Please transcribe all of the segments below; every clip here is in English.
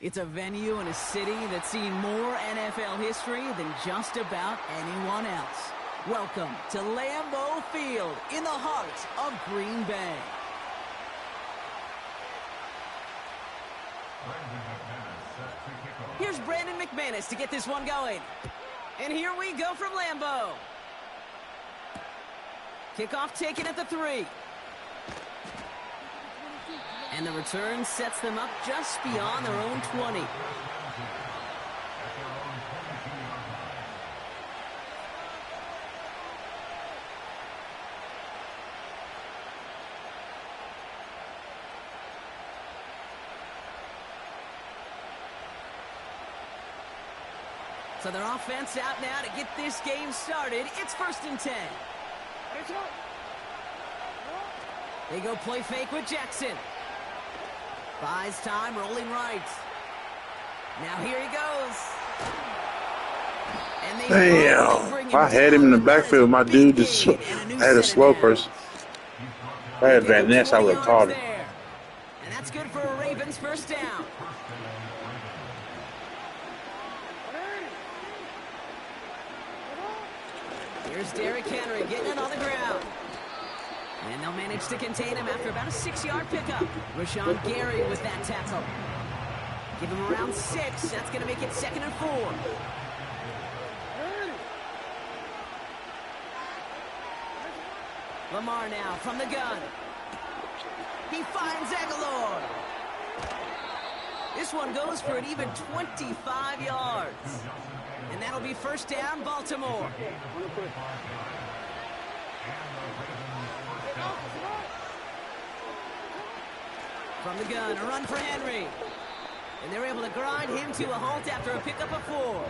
It's a venue and a city that's seen more NFL history than just about anyone else. Welcome to Lambeau Field in the heart of Green Bay. Here's Brandon McManus to get this one going. And here we go from Lambeau. Kickoff taken at the 3. And the return sets them up just beyond their own 20. So their offense out now to get this game started. It's 1st and 10. They go play fake with Jackson. Buys time, rolling right. Now here he goes. And Damn. If I had him in the backfield, my dude just had a slow person. If I had Van Ness, I would have caught him. And that's good for a Ravens first down. Here's Derrick Henry getting it on the ground. And they'll manage to contain him after about a 6-yard pickup. Rashawn Gary with that tackle. Give him around 6. That's going to make it 2nd and 4. Lamar now from the gun. He finds Aguilar. This one goes for an even 25 yards. And that'll be first down, Baltimore. From the gun, a run for Henry. And they're able to grind him to a halt after a pickup of 4.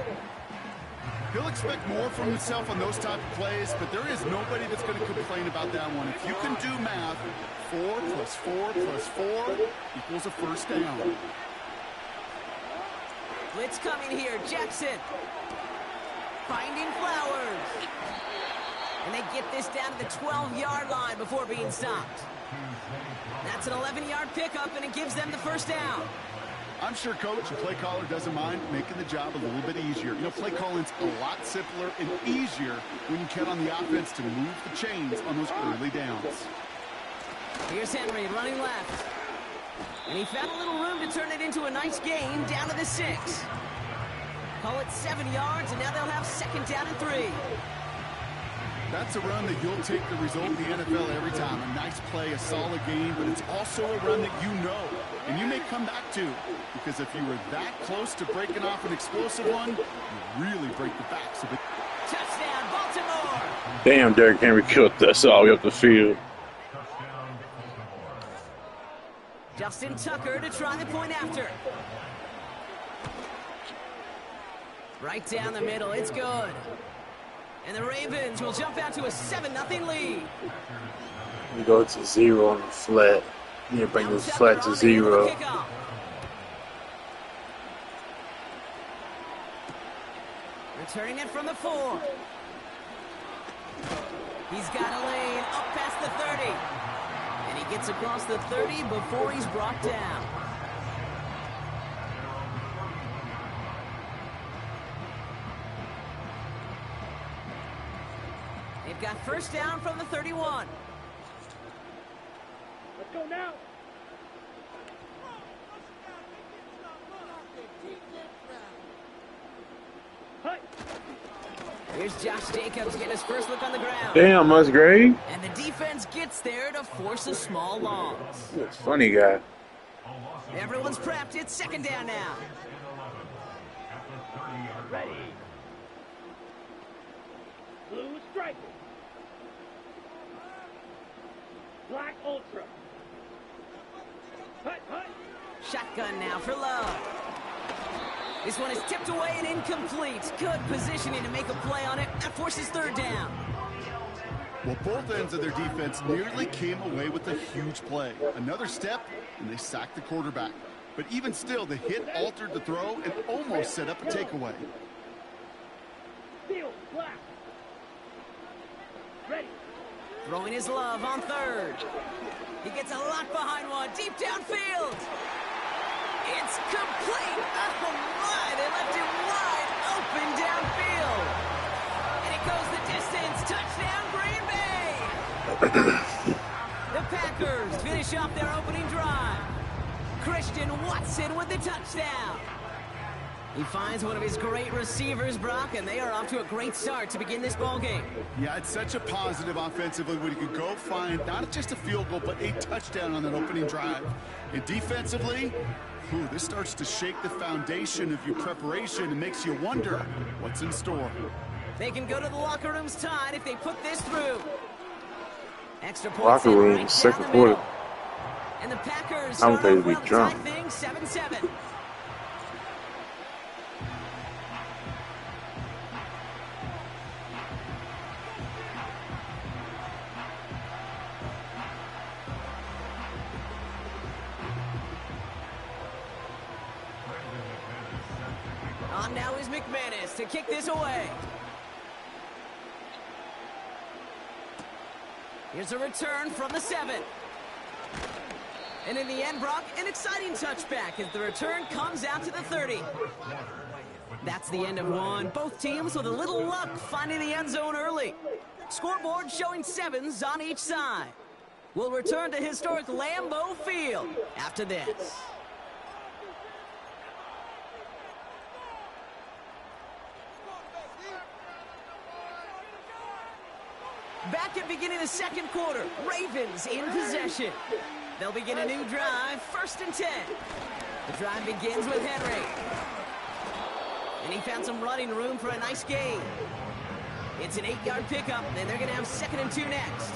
He'll expect more from himself on those type of plays, but there is nobody that's going to complain about that one. If you can do math, 4 plus 4 plus 4 equals a first down. Blitz coming here, Jackson. Finding Flowers. And they get this down to the 12-yard line before being stopped. That's an 11-yard pickup, and it gives them the first down. I'm sure Coach, the play caller, doesn't mind making the job a little bit easier. You know, play calling's a lot simpler and easier when you count on the offense to move the chains on those early downs. Here's Henry running left. And he found a little room to turn it into a nice gain down to the 6. Call it 7 yards, and now they'll have 2nd down and 3. That's a run that you'll take the result in the NFL every time. A nice play, a solid game, but it's also a run that you know, and you may come back to, because if you were that close to breaking off an explosive one, you really break the backs of it. Touchdown, Baltimore! Damn, Derrick Henry killed us all the way up the field. Justin Tucker to try the point after. Right down the middle, it's good. And the Ravens will jump out to a 7-0 lead. We go to 0 on the flat. You bring the flat to 0. Returning it from the 4. He's got a lane up past the 30. And he gets across the 30 before he's brought down. They've got first down from the 31. Let's go now. Here's Josh Jacobs getting his first look on the ground. Damn, Musgrave. And the defense gets there to force a small loss. That's a funny guy. Everyone's prepped. It's 2nd down now. Ready. Blue striker. Black ultra. Hut, hut. Shotgun now for Love. This one is tipped away and incomplete. Good positioning to make a play on it. That forces 3rd down. Well, both ends of their defense nearly came away with a huge play. Another step, and they sacked the quarterback. But even still, the hit altered the throw and almost set up a takeaway. Field, black. Ready. Throwing his Love on 3rd. He gets a lot behind one. Deep downfield. It's complete. Oh, my. They left him wide open downfield. And it goes the distance. Touchdown, Green Bay. The Packers finish off their opening drive. Christian Watson with the touchdown. He finds one of his great receivers, Brock, and they are off to a great start to begin this ball game. Yeah, it's such a positive offensively when you can go find not just a field goal, but a touchdown on that opening drive. And defensively, this starts to shake the foundation of your preparation and makes you wonder what's in store. They can go to the locker rooms tied if they put this through. Extra points Locker room, right second down the quarter. middle. And the Packers I'm start ready off to be well to drunk. tie things 7-7. On now is McManus to kick this away. Here's a return from the 7. And in the end, Brock, an exciting touchback as the return comes out to the 30. That's the end of one. Both teams with a little luck finding the end zone early. Scoreboard showing 7s on each side. We'll return to historic Lambeau Field after this. Back at beginning of the second quarter, Ravens in possession. They'll begin a new drive, 1st and 10. The drive begins with Henry. And he found some running room for a nice gain. It's an 8-yard pickup, and they're going to have 2nd and 2 next.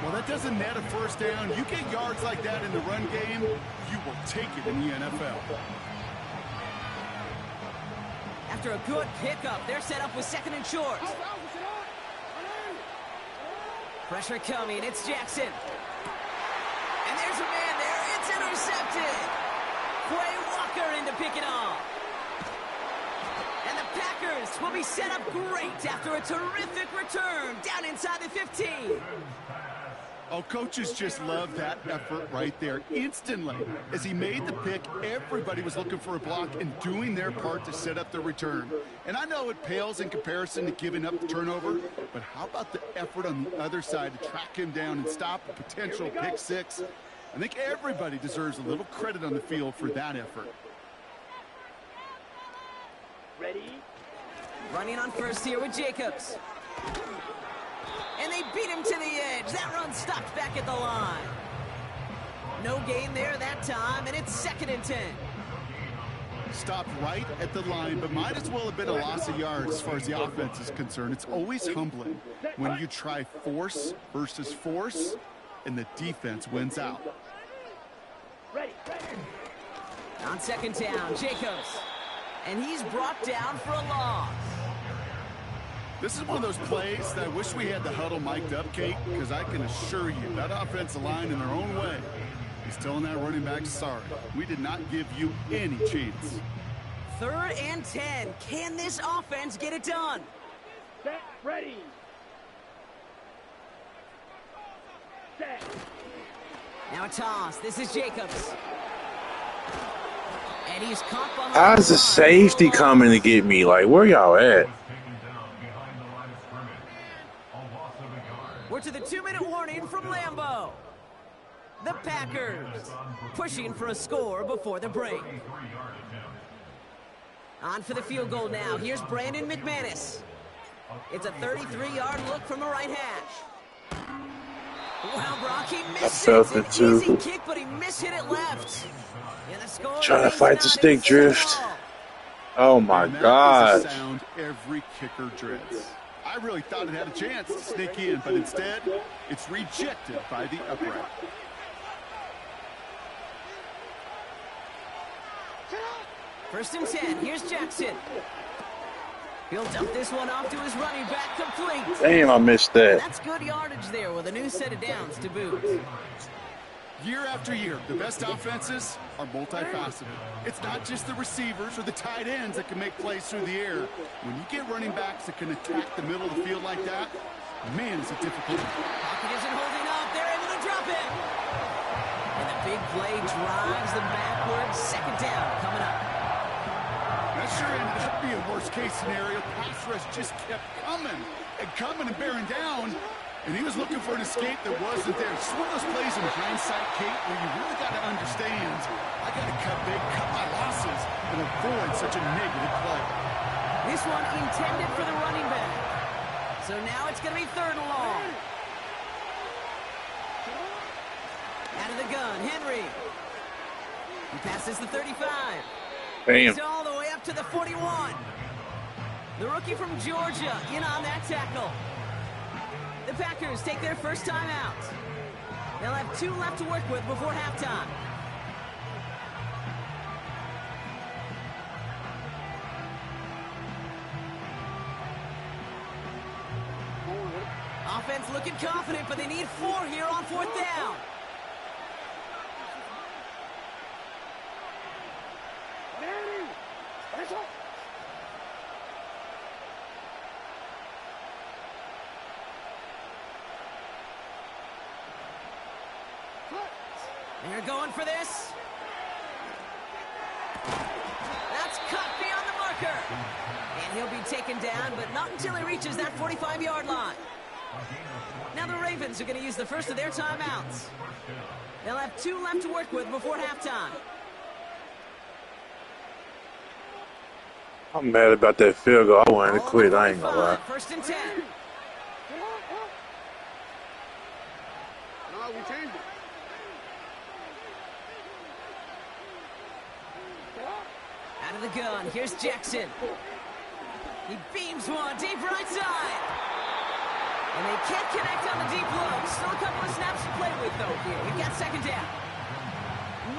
Well, that doesn't net a first down. You get yards like that in the run game, you will take it in the NFL. After a good pickup, they're set up with 2nd and short. Pressure coming, it's Jackson. And there's a man there, it's intercepted. Quay Walker in to pick it off. And the Packers will be set up great after a terrific return down inside the 15. Oh, coaches just love that effort right there. Instantly, as he made the pick, everybody was looking for a block and doing their part to set up the return. And I know it pales in comparison to giving up the turnover, but how about the effort on the other side to track him down and stop a potential pick six? I think everybody deserves a little credit on the field for that effort. Ready? Running on first here with Jacobs. And they beat him to the edge. That run stopped back at the line. No gain there that time, and it's 2nd and 10. Stopped right at the line, but might as well have been a loss of yards as far as the offense is concerned. It's always humbling when you try force versus force, and the defense wins out. Ready. On 2nd down, Jacobs. And he's brought down for a loss. This is one of those plays that I wish we had the huddle mic'd up, Kate, because I can assure you that offensive line in their own way is telling that running back, sorry, we did not give you any chance. 3rd and 10. Can this offense get it done? Set. Ready. Set. Now a toss. This is Jacobs. And he's caught behind. How's the safety coming to get me? Like, where y'all at? We're to the 2-minute warning from Lambeau. The Packers pushing for a score before the break. On for the field goal now. Here's Brandon McManus. It's a 33-yard look from the right hash. Wow, Brock, he missed it. felt it It's too. an easy kick, but he mishit it left. And the score Trying to is fight the not stick in drift. sight. Oh my And that God. is a sound every kicker dreads. I really thought it had a chance to sneak in, but instead, it's rejected by the upright. First and 10. Here's Jackson. He'll dump this one off to his running back, complete. Damn, I missed that. That's good yardage there with a new set of downs to boot. Year after year, the best offenses are multifaceted. It's not just the receivers or the tight ends that can make plays through the air. When you get running backs that can attack the middle of the field like that, man, it's a difficult. Pocket isn't holding up. They're able to drop it. And the big play drives them backwards. Second down coming up. That sure ended up being a worst-case scenario. Pass rush just kept coming and bearing down. And he was looking for an escape that wasn't there. It's one of those plays in hindsight, Kate, where you really got to understand, I got to cut big, cut my losses, and avoid such a negative play. This one intended for the running back. So now it's going to be third and long. Out of the gun, Henry. He passes the 35. Damn. He's all the way up to the 41. The rookie from Georgia in on that tackle. The Packers take their first time out. They'll have 2 left to work with before halftime. Offense looking confident, but they need 4 here on 4th down. They're going for this. That's cut beyond the marker. And he'll be taken down, but not until he reaches that 45-yard line. Now the Ravens are going to use the first of their timeouts. They'll have 2 left to work with before halftime. I'm mad about that field goal. I wanted to quit. I ain't gonna lie. First and 10. No, we changed it. Out of the gun, here's Jackson. He beams one deep right side. And they can't connect on the deep low. Still a couple of snaps to play with, though, here. We've got second down.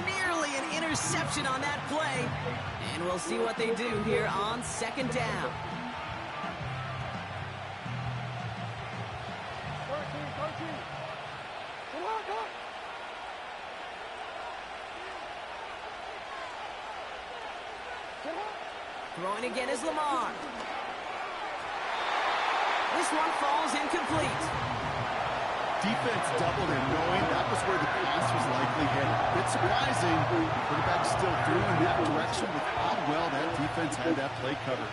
Nearly an interception on that play. And we'll see what they do here on second down. Throwing again is Lamar. This one falls incomplete. Defense doubled in knowing that was where the pass was likely headed. Bit surprising. Quarterback still threw in that direction with how well that defense had that play covered.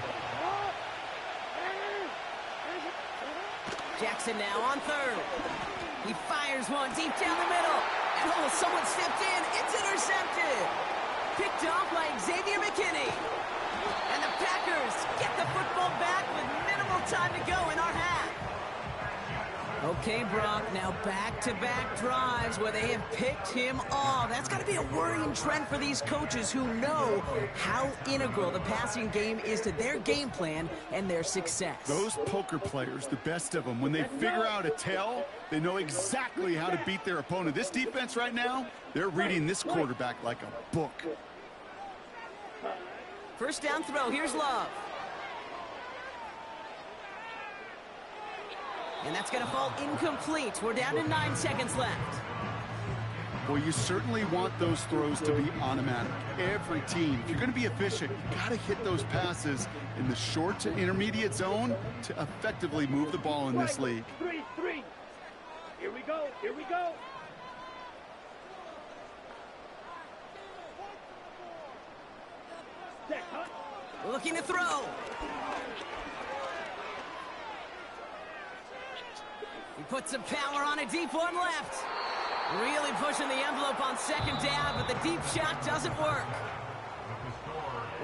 Jackson now on third. He fires one deep down the middle. And oh, someone stepped in. It's intercepted. Picked off by Xavier McKinney. And the Packers get the football back with minimal time to go in our half. Okay, Brock, now back-to-back drives where they have picked him off. That's got to be a worrying trend for these coaches who know how integral the passing game is to their game plan and their success. Those poker players, the best of them, when they figure out a tell, they know exactly how to beat their opponent. This defense right now, they're reading this quarterback like a book. First down throw, here's Love. And that's going to fall incomplete. We're down to 9 seconds left. Well, you certainly want those throws to be automatic. Every team, if you're going to be efficient, you got to hit those passes in the short to intermediate zone to effectively move the ball in this league. 3-3. Here we go. Here we go. Looking to throw. He puts some power on a deep one left. Really pushing the envelope on second down, but the deep shot doesn't work.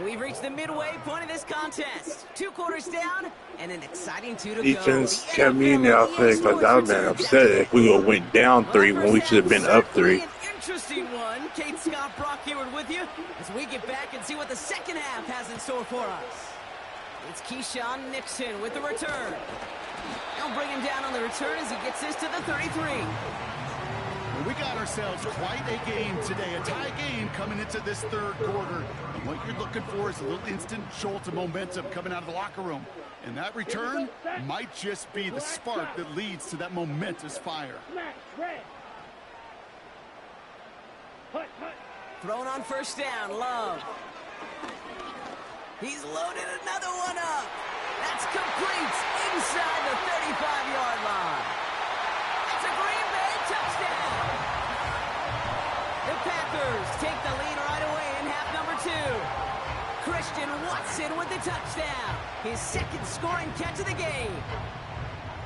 We've reached the midway point of this contest. 2 quarters down, and an exciting 2 to go. Defense kept me in the offense like I would have been upset if we would have went down 3 when we should have been up 3. An interesting one. Kate Scott, Brock Hayward with you as we get back and see what the second half has in store for us. It's Keyshawn Nixon with the return. They'll bring him down on the return as he gets this to the 33. Well, we got ourselves quite a game today, a tie game coming into this third quarter. And what you're looking for is a little instant jolt of momentum coming out of the locker room. And that return might just be the spark that leads to that momentous fire. Thrown on first down, Love. He's loaded another one up. That's complete inside the 35-yard line. It's a Green Bay touchdown. The Packers take the lead right away in half number 2. Christian Watson with the touchdown. His second scoring catch of the game.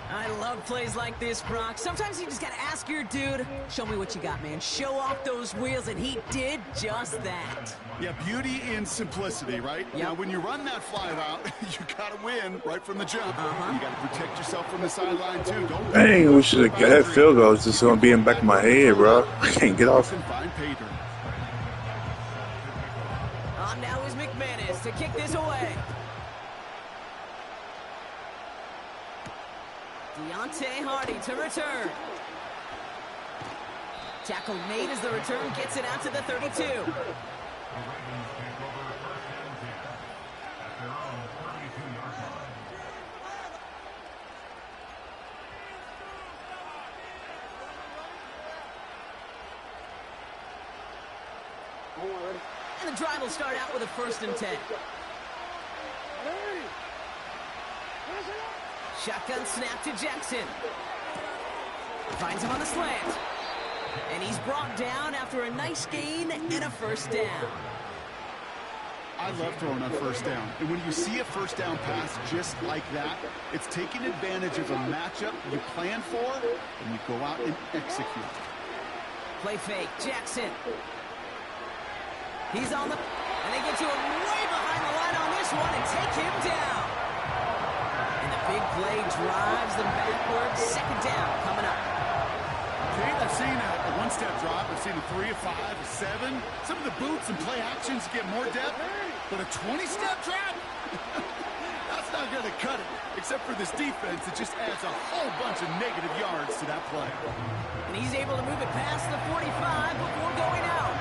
I love plays like this, Brock. Sometimes you just got to ask your dude, show me what you got, man. Show off those wheels, and he did just that. Yeah, beauty in simplicity, right? Yep. Now, when you run that fly route, you got to win right from the jump. You got to protect yourself from the sideline, too. Don't Dang, we should have got that field goal. It's just going to be in the back of my head, bro. I can't get off. Find pay dirt. On now is McManus to kick this away. Deontay Hardy to return. Tackle made as the return gets it out to the 32. And the drive will start out with a 1st and 10. Shotgun snap to Jackson. Finds him on the slant. And he's brought down after a nice gain and a 1st down. I love throwing on 1st down. And when you see a 1st down pass just like that, it's taking advantage of a matchup you plan for, and you go out and execute. Play fake, Jackson. He's on the... And they get to him way behind the line on this one and take him down. And the big play drives them backwards. 2nd down coming up. Jade, I've seen a one-step drop. I've seen a 3, a 5, a 7. Some of the boots and play actions get more depth, but a 20-step drop? That's not going to cut it, except for this defense that just adds a whole bunch of negative yards to that play. And he's able to move it past the 45 before going out.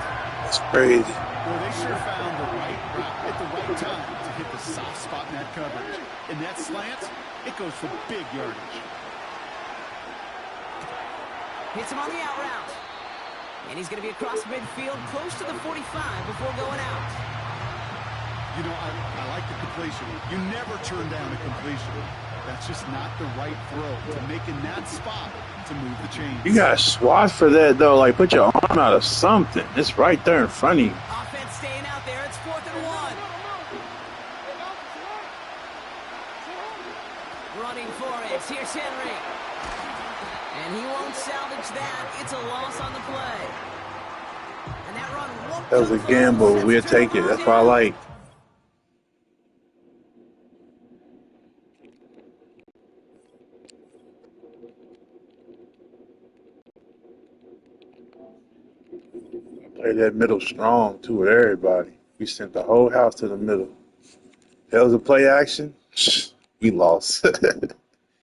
It's crazy. Well, they sure found the right route at the right time to hit the soft spot in that coverage. And that slant, it goes for big yardage. Hits him on the out route. And he's going to be across midfield, close to the 45 before going out. You know, I like the completion. You never turn down a completion. That's just not the right throw to make in that spot to move the chains. You got to swat for that, though. Like, put your arm out of something. It's right there in front of you. Offense staying out there. It's 4th and 1. Running for it. Here's Henry. And he won't salvage that. It's a loss on the play. And that run won't. That was a gamble. We'll take it. That's what I like. Play that middle strong, too, with everybody. We sent the whole house to the middle. That was a play action. We lost.